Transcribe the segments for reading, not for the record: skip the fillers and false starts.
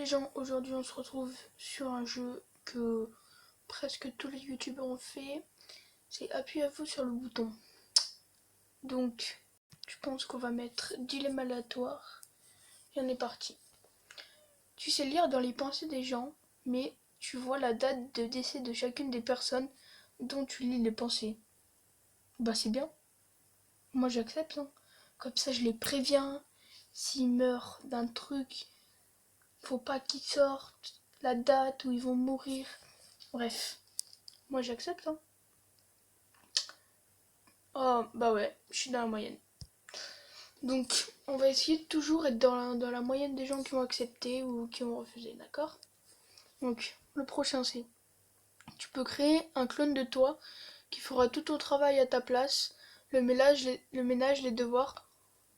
les gens, aujourd'hui on se retrouve sur un jeu que presque tous les youtubeurs ont fait. C'est appuyez-vous sur le bouton. Donc, je pense qu'on va mettre dilemme aléatoire. Et on est parti. Tu sais lire dans les pensées des gens, mais tu vois la date de décès de chacune des personnes dont tu lis les pensées. Bah c'est bien. Moi j'accepte. Hein. Comme ça je les préviens. S'ils meurent d'un truc, faut pas qu'ils sortent. La date où ils vont mourir. Bref. Moi j'accepte. Hein. Oh bah ouais, je suis dans la moyenne. Donc on va essayer de toujours être dans la moyenne des gens qui ont accepté ou qui ont refusé, d'accord? Donc le prochain c'est, tu peux créer un clone de toi qui fera tout ton travail à ta place, le ménage, les devoirs,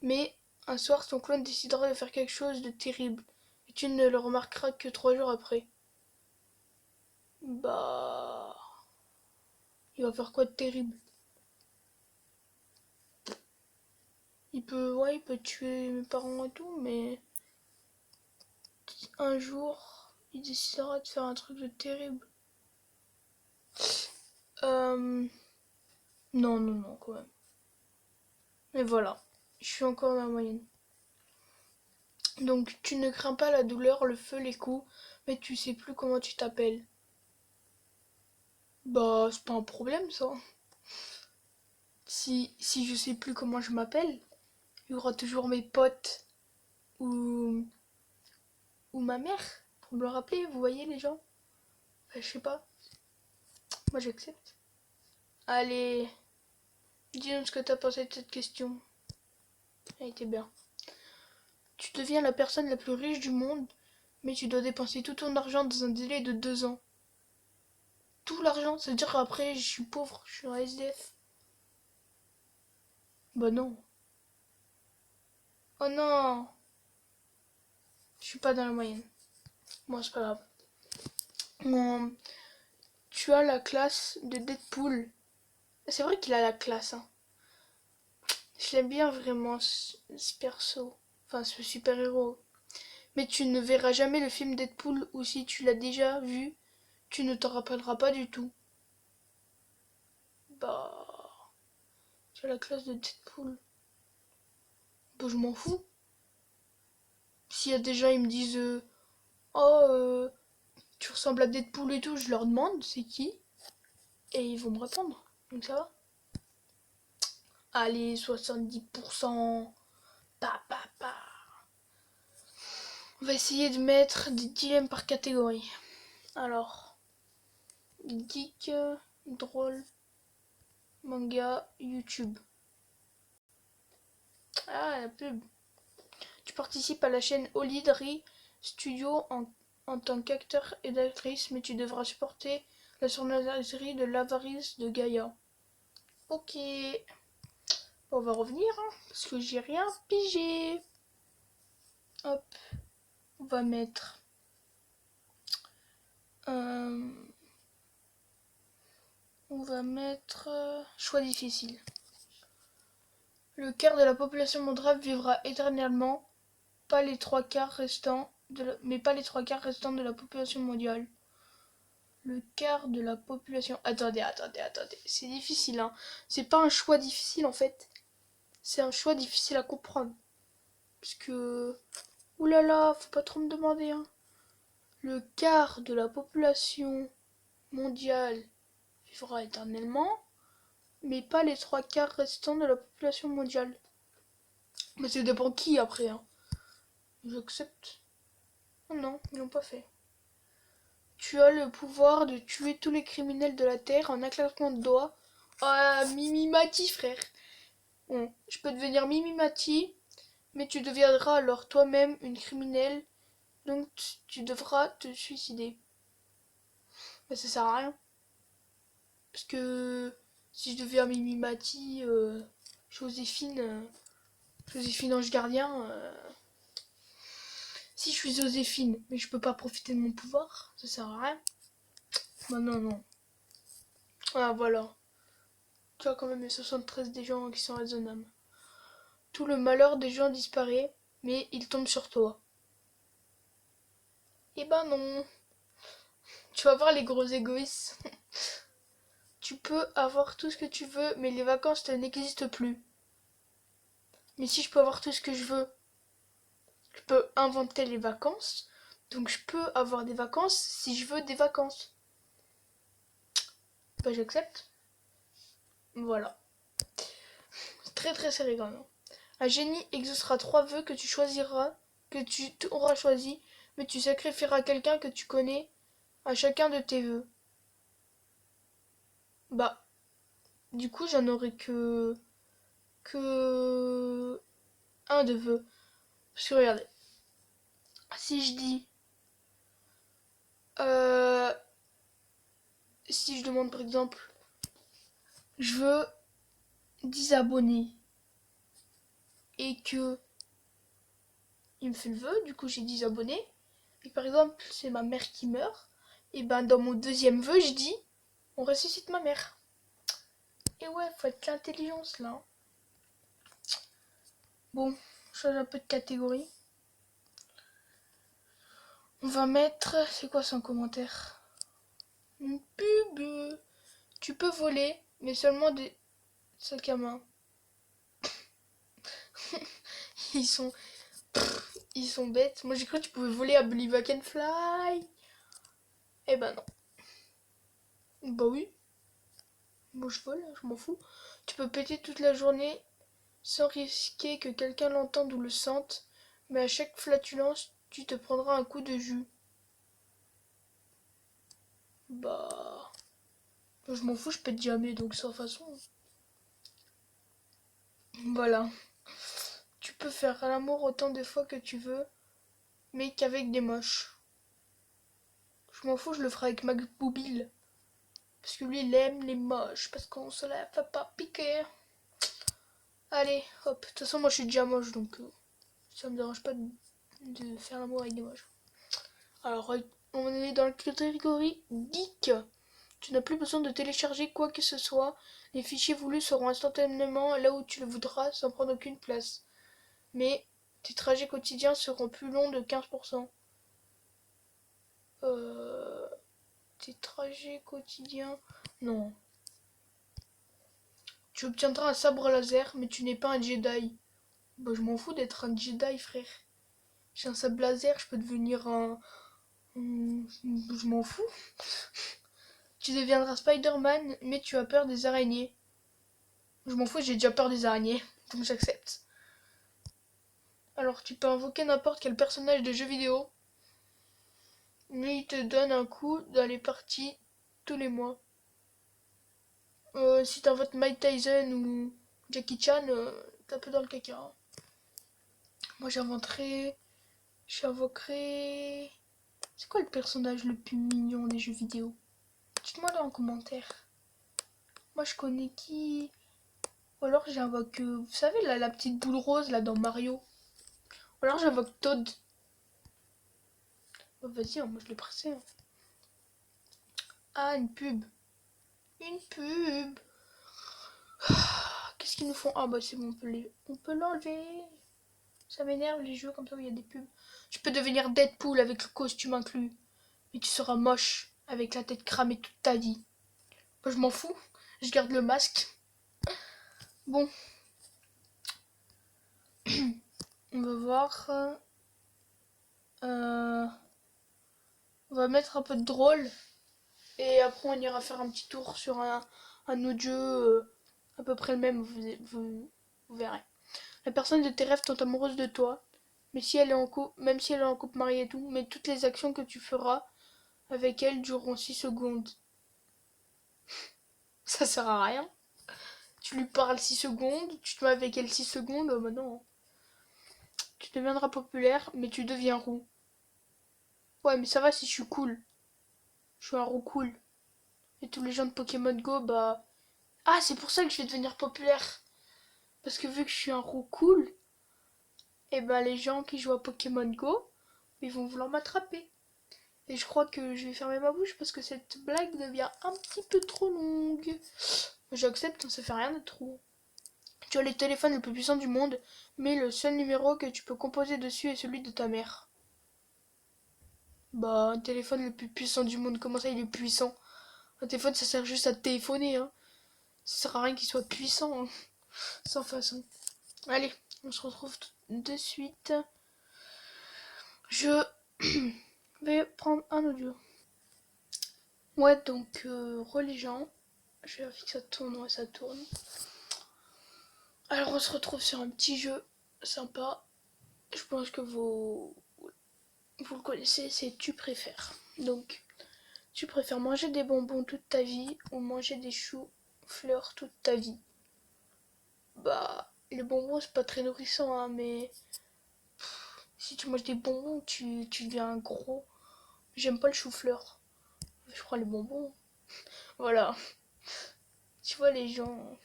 mais un soir ton clone décidera de faire quelque chose de terrible et tu ne le remarqueras que 3 jours après. Bah... il va faire quoi de terrible? Il peut tuer mes parents et tout, mais un jour, il décidera de faire un truc de terrible. Euh... Non, non, non, quand même. Mais voilà, je suis encore dans la moyenne. Donc, tu ne crains pas la douleur, le feu, les coups, mais tu sais plus comment tu t'appelles. Bah, c'est pas un problème, ça. Si je sais plus comment je m'appelle, il y aura toujours mes potes ou, ou ma mère pour me le rappeler, vous voyez les gens? Enfin, je sais pas, moi j'accepte. Allez, dis-nous ce que t'as pensé de cette question. Elle était bien. Tu deviens la personne la plus riche du monde, mais tu dois dépenser tout ton argent dans un délai de 2 ans. Tout l'argent, ça veut dire qu'après je suis pauvre, je suis un SDF. Bah non. Oh non, je suis pas dans la moyenne. Bon, c'est pas grave. Bon, tu as la classe de Deadpool. C'est vrai qu'il a la classe, hein. Je l'aime bien vraiment, ce perso. Enfin, ce super-héros. Mais tu ne verras jamais le film Deadpool, ou si tu l'as déjà vu, tu ne t'en rappelleras pas du tout. Bah... tu as la classe de Deadpool. Bah, je m'en fous. S'il y a des gens, ils me disent oh, tu ressembles à Deadpool et tout, je leur demande c'est qui. Et ils vont me répondre. Donc ça va. Allez, 70%. Pa. On va essayer de mettre des dilemmes par catégorie. Alors, geek, drôle, manga, YouTube. Ah, la pub. Tu participes à la chaîne Olidri Studio en tant qu'acteur et d'actrice, mais tu devras supporter la sournoiserie de l'avarice de Gaïa. Ok. On va revenir, hein, parce que j'ai rien pigé. Hop. On va mettre... Euh, choix difficile. Le quart de la population mondiale vivra éternellement, pas les 3 quarts restants mais pas les 3 quarts restants de la population mondiale. Le quart de la population... Attendez. C'est difficile, hein. C'est pas un choix difficile, en fait. C'est un choix difficile à comprendre. Parce que... ouh là là, faut pas trop me demander, hein. Le quart de la population mondiale vivra éternellement, mais pas les 3 quarts restants de la population mondiale. Mais ça dépend qui après, hein. J'accepte. Oh non, ils l'ont pas fait. Tu as le pouvoir de tuer tous les criminels de la Terre en un claquement de doigts. Ah, Mimimati, frère. Bon, je peux devenir Mimimati, mais tu deviendras alors toi-même une criminelle, donc tu devras te suicider. Mais ça sert à rien. Parce que si je deviens Mimimati, Joséphine, Joséphine Ange Gardien, si je suis Joséphine, mais je peux pas profiter de mon pouvoir, ça sert à rien. Bah non. Ah voilà. Tu as quand même les 73 des gens qui sont raisonnables. Tout le malheur des gens disparaît, mais il tombe sur toi. Eh ben non. Tu vas voir les gros égoïstes. Tu peux avoir tout ce que tu veux, mais les vacances, ça n'existe plus. Mais si je peux avoir tout ce que je peux inventer les vacances. Donc je peux avoir des vacances si je veux des vacances. Bah j'accepte. Voilà. C'est très très serré quand même. Un génie exaucera 3 vœux que tu choisiras, que tu auras choisi, mais tu sacrifieras quelqu'un que tu connais à chacun de tes vœux. Bah, du coup, j'en aurai que un de vœux. Parce que regardez, si je dis, euh, si je demande par exemple, je veux 10 abonnés et que il me fait le vœu, du coup j'ai 10 abonnés, et par exemple c'est ma mère qui meurt, et ben dans mon deuxième vœu je dis, on ressuscite ma mère. Et ouais, faut être l'intelligence là. Bon, change un peu de catégorie. On va mettre, c'est quoi ça en commentaire? Une pub. Tu peux voler, mais seulement des sacs à main. Ils sont, ils sont bêtes. Moi j'ai cru que tu pouvais voler à Believe I Can Fly. Eh ben non. Bah oui. Moi je vole, je m'en fous. Tu peux péter toute la journée sans risquer que quelqu'un l'entende ou le sente, mais à chaque flatulence, tu te prendras un coup de jus. Bah, je m'en fous, je pète jamais, donc sans façon. Voilà. Tu peux faire l'amour autant de fois que tu veux, mais qu'avec des moches. Je m'en fous, je le ferai avec Max Boublil. Parce que lui, il aime les moches, parce qu'on se la fait pas piquer. Allez, hop. De toute façon, moi, je suis déjà moche, donc ça me dérange pas de faire l'amour avec des moches. Alors, on est dans la catégorie geek. Tu n'as plus besoin de télécharger quoi que ce soit. Les fichiers voulus seront instantanément là où tu le voudras sans prendre aucune place. Mais tes trajets quotidiens seront plus longs de 15%. Euh, tes trajets quotidiens... Non. Tu obtiendras un sabre laser, mais tu n'es pas un Jedi. Bah, je m'en fous d'être un Jedi, frère. J'ai un sabre laser, je peux devenir un... Je m'en fous. Tu deviendras Spider-Man, mais tu as peur des araignées. Je m'en fous, j'ai déjà peur des araignées, donc j'accepte. Alors tu peux invoquer n'importe quel personnage de jeu vidéo, mais il te donne un coup dans les parties tous les mois. Si t'invoques Mike Tyson ou Jackie Chan, t'es un peu dans le caca, hein. Moi j'invoquerai... C'est quoi le personnage le plus mignon des jeux vidéo? Dites-moi là en commentaire. Moi je connais qui? Ou alors j'invoque... vous savez là, la petite boule rose là dans Mario. Ou alors j'invoque Toad. Oh, vas-y, hein, moi je l'ai pressé, hein. Ah, une pub. Une pub. Qu'est-ce qu'ils nous font? Ah bah c'est bon, on peut l'enlever. Ça m'énerve les jeux comme ça où il y a des pubs. Tu peux devenir Deadpool avec le costume inclus. Mais tu seras moche avec la tête cramée toute ta vie. Moi je m'en fous. Je garde le masque. Bon. On va voir. Euh, on va mettre un peu de drôle. Et après on ira faire un petit tour sur un autre jeu à peu près le même. Vous verrez. La personne de tes rêves tombe amoureuse de toi. Mais si elle est en couple, même si elle est en couple marié et tout, mais toutes les actions que tu feras avec elle dureront 6 secondes. Ça sert à rien. Tu lui parles 6 secondes, tu te mets avec elle 6 secondes, bah non. Tu deviendras populaire, mais tu deviens roux. Ouais, mais ça va si je suis cool. Je suis un roux cool. Et tous les gens de Pokémon Go, bah... Ah, c'est pour ça que je vais devenir populaire. Parce que vu que je suis un roux cool, et ben les gens qui jouent à Pokémon Go, ils vont vouloir m'attraper. Et je crois que je vais fermer ma bouche parce que cette blague devient un petit peu trop longue. J'accepte, ça fait rien de trop. Tu as le téléphone le plus puissant du monde, mais le seul numéro que tu peux composer dessus est celui de ta mère. Bah, un téléphone le plus puissant du monde, comment ça il est puissant? Un téléphone ça sert juste à téléphoner, hein. Ça sert à rien qu'il soit puissant, hein. Sans façon. Allez, on se retrouve de suite. Je vais prendre un audio. Ouais, donc, religion. Je vérifie que ça tourne, ouais, ça tourne. Alors, on se retrouve sur un petit jeu sympa. Je pense que vous le connaissez, c'est tu préfères. Donc, tu préfères manger des bonbons toute ta vie ou manger des choux-fleurs toute ta vie? Bah, les bonbons, c'est pas très nourrissant, hein, mais si tu manges des bonbons, tu deviens gros. J'aime pas le chou-fleur. Je prends les bonbons. Voilà. Tu vois, les gens,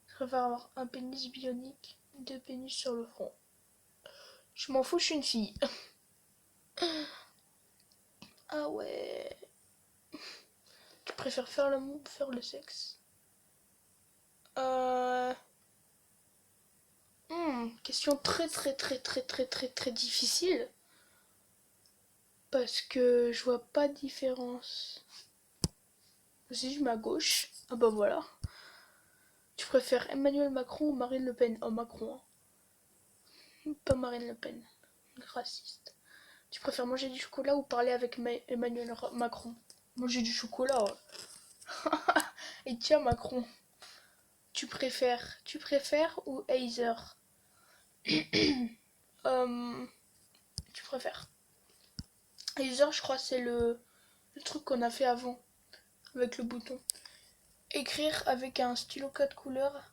je préfère avoir un pénis bionique, deux pénis sur le front. Je m'en fous, je suis une fille. Ah ouais. Tu préfères faire l'amour ou faire le sexe? Euh... Question très très très très très très très difficile. Parce que je vois pas de différence. Si je mets à gauche. Ah bah voilà. Tu préfères Emmanuel Macron ou Marine Le Pen? Oh Macron, hein. Pas Marine Le Pen. Raciste. Tu préfères manger du chocolat ou parler avec Emmanuel Macron? Manger du chocolat. Ouais. Et tiens Macron. Tu préfères ou Azer? Euh, Tu préfères. Azer, je crois, c'est le truc qu'on a fait avant, avec le bouton. Écrire avec un stylo 4 couleurs,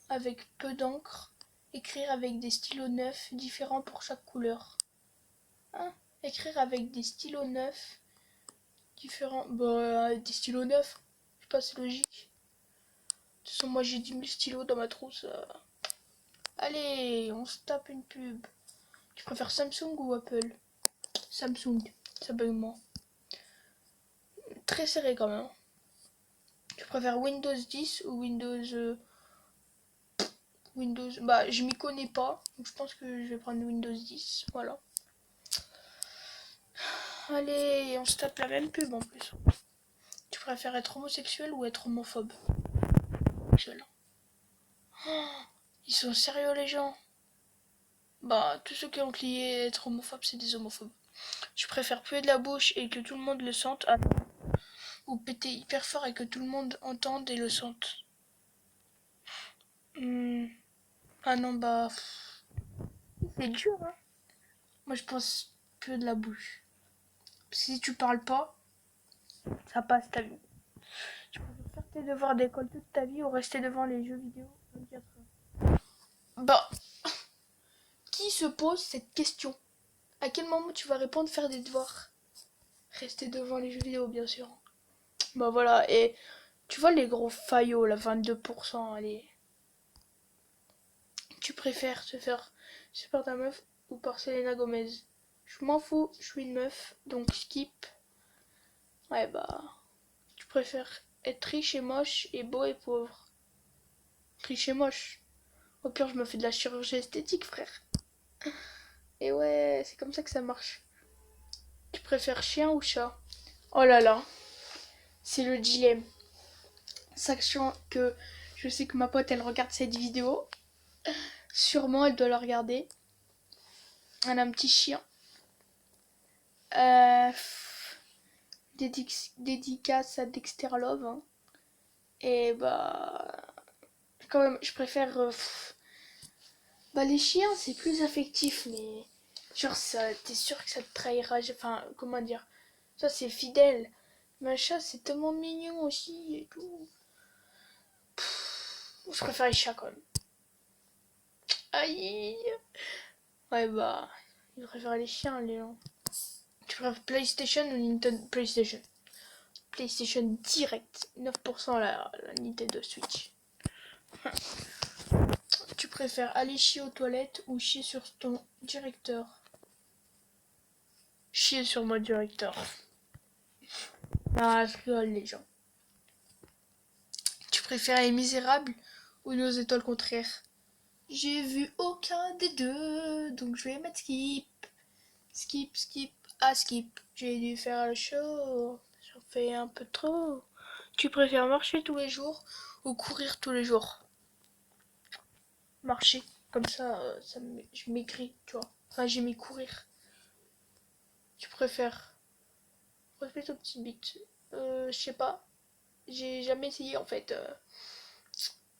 avec peu d'encre. Écrire avec des stylos neufs, différents pour chaque couleur. Hein? Écrire avec des stylos neufs, différents. Bah, des stylos neufs. Je sais pas, c'est logique. De toute façon, moi j'ai 10 000 stylos dans ma trousse. Allez, on se tape une pub. Tu préfères Samsung ou Apple? Samsung, ça bug moins. Très serré quand même. Tu préfères Windows 10 ou Windows. Bah, je m'y connais pas, donc je pense que je vais prendre Windows 10. Voilà. Allez, on se tape la même pub en plus. Tu préfères être homosexuel ou être homophobe? Homosexuel. Oh, ils sont sérieux les gens. Bah, tous ceux qui ont cliqué être homophobe, c'est des homophobes. Tu préfères puer de la bouche et que tout le monde le sente, ou péter hyper fort et que tout le monde entende et le sente? Hmm. Ah non, bah, c'est dur, hein. Moi, je pense puer de la bouche. Si tu parles pas, ça passe ta vie. Tu préfères faire tes devoirs d'école toute ta vie ou rester devant les jeux vidéo 24 heures? Bah, qui se pose cette question? À quel moment tu vas répondre faire des devoirs? Rester devant les jeux vidéo, bien sûr. Bah voilà, et tu vois les gros faillots, là, 22%, allez. Tu préfères te faire c'est par ta meuf ou par Selena Gomez? Je m'en fous, je suis une meuf, donc skip. Ouais, bah, tu préfères être riche et moche et beau et pauvre? Riche et moche. Au pire, je me fais de la chirurgie esthétique, frère. Et ouais, c'est comme ça que ça marche. Tu préfères chien ou chat? Oh là là, c'est le dilemme. Sachant que je sais que ma pote, elle regarde cette vidéo. Sûrement, elle doit la regarder. Elle a un petit chien. Euh, Dédicace à Dexter Love, hein. Et bah, quand même, je préfère. Bah, les chiens, c'est plus affectif, mais. Genre, ça, t'es sûr que ça te trahira. Enfin, comment dire? Ça, c'est fidèle. Mais un chat, c'est tellement mignon aussi et tout. Je préfère les chats quand même. Aïe! Ouais, bah. Je préfère les chiens, les gens. Tu préfères PlayStation ou Nintendo PlayStation? PlayStation direct. 9% la Nintendo Switch. Tu préfères aller chier aux toilettes ou chier sur ton directeur? Chier sur mon directeur. Ah, je rigole les gens. Tu préfères Les Misérables ou Nos étoiles contraires? J'ai vu aucun des deux, donc je vais mettre skip. Skip, skip. Ah, skip. J'ai dû faire le show. J'en fais un peu trop. Tu préfères marcher tous les jours ou courir tous les jours? Marcher. Comme ça, je maigris, tu vois. Enfin, j'ai mis courir. Tu préfères? Respecte ton petit bit. Je sais pas. J'ai jamais essayé en fait.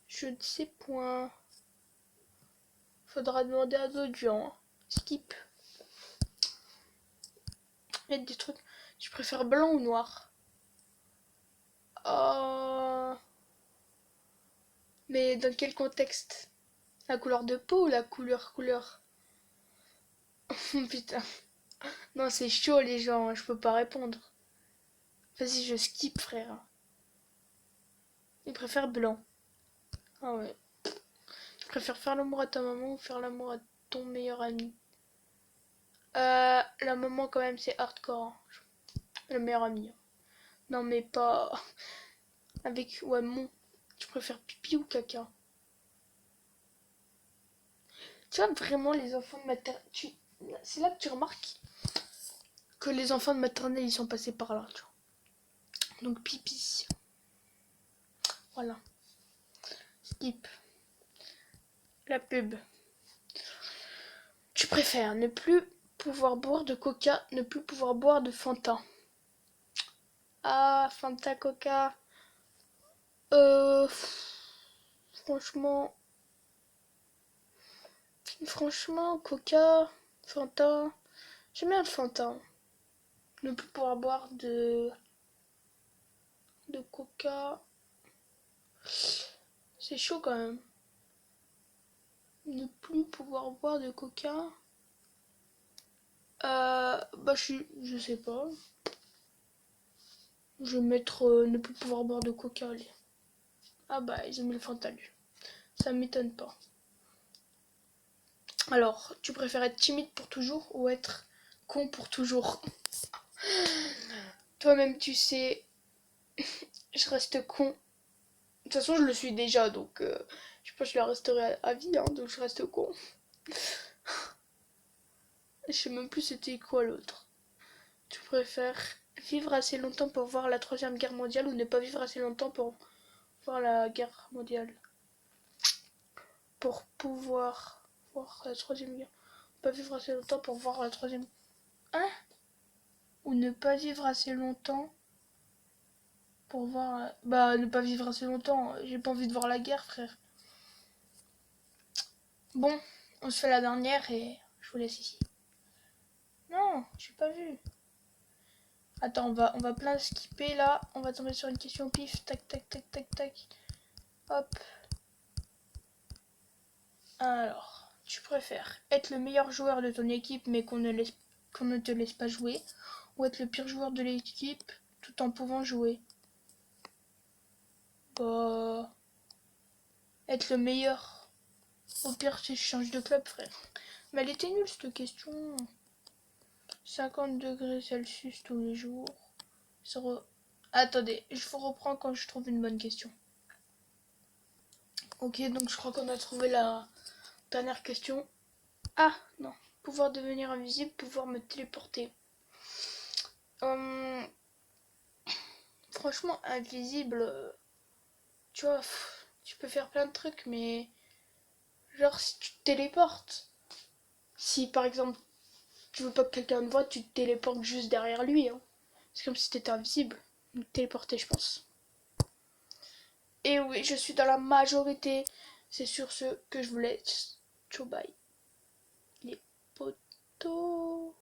Je ne sais point. Faudra demander à d'autres gens, hein. Skip. Il y a des trucs. Tu préfères blanc ou noir? Oh. Mais dans quel contexte? La couleur de peau ou la couleur? Putain. Non, c'est chaud les gens, hein, je peux pas répondre. Vas-y, je skip, frère. Il préfère blanc. Ah ouais. Tu préfères faire l'amour à ta maman ou faire l'amour à ton meilleur ami? La maman quand même, c'est hardcore, hein. Le meilleur ami, hein. Non mais pas avec ouais mon. Tu préfères pipi ou caca? Tu vois vraiment les enfants de maternelle. C'est là que tu remarques que les enfants de maternelle ils sont passés par là, tu vois. Donc pipi. Voilà. Skip. La pub. Tu préfères ne plus pouvoir boire de coca, ne plus pouvoir boire de Fanta. Ah, Fanta Coca. Euh. Franchement. Franchement, Coca, Fanta. J'aime bien le Fanta. Ne plus pouvoir boire de Coca. C'est chaud quand même. Ne plus pouvoir boire de Coca. Bah je sais pas. Je vais mettre ne plus pouvoir boire de Coca. Allez. Ah bah ils ont mis le Fanta lui. Ça m'étonne pas. Alors, tu préfères être timide pour toujours ou être con pour toujours? Toi-même tu sais, je reste con. De toute façon je le suis déjà donc je pense que je le resterai à vie hein, donc je reste con. Je sais même plus c'était quoi l'autre. Tu préfères vivre assez longtemps pour voir la troisième guerre mondiale ou ne pas vivre assez longtemps pour voir la guerre mondiale? Pour pouvoir voir la troisième guerre. Pas vivre assez longtemps pour voir la troisième. Hein? Ou ne pas vivre assez longtemps pour voir. Bah, ne pas vivre assez longtemps. J'ai pas envie de voir la guerre, frère. Bon, on se fait la dernière et je vous laisse ici. Non, j'ai pas vu. Attends, on va plein skipper là. On va tomber sur une question au pif. Tac, tac, tac, tac, tac. Hop. Alors, tu préfères être le meilleur joueur de ton équipe mais qu'on ne te laisse pas jouer ou être le pire joueur de l'équipe tout en pouvant jouer? Bah, être le meilleur. Au pire, si je change de club, frère. Mais elle était nulle cette question. 50 degrés Celsius tous les jours. Attendez, je vous reprends quand je trouve une bonne question. Ok, donc je crois qu'on a trouvé la dernière question. Ah, non. Pouvoir devenir invisible, pouvoir me téléporter. Hum, Franchement, invisible, tu vois, tu peux faire plein de trucs, mais genre si tu te téléportes, si par exemple tu veux pas que quelqu'un te voit, tu te téléportes juste derrière lui, hein. C'est comme si t'étais invisible. Me téléporter, je pense. Et oui, je suis dans la majorité. C'est sur ce que je vous laisse. Ciao, bye. Les potos.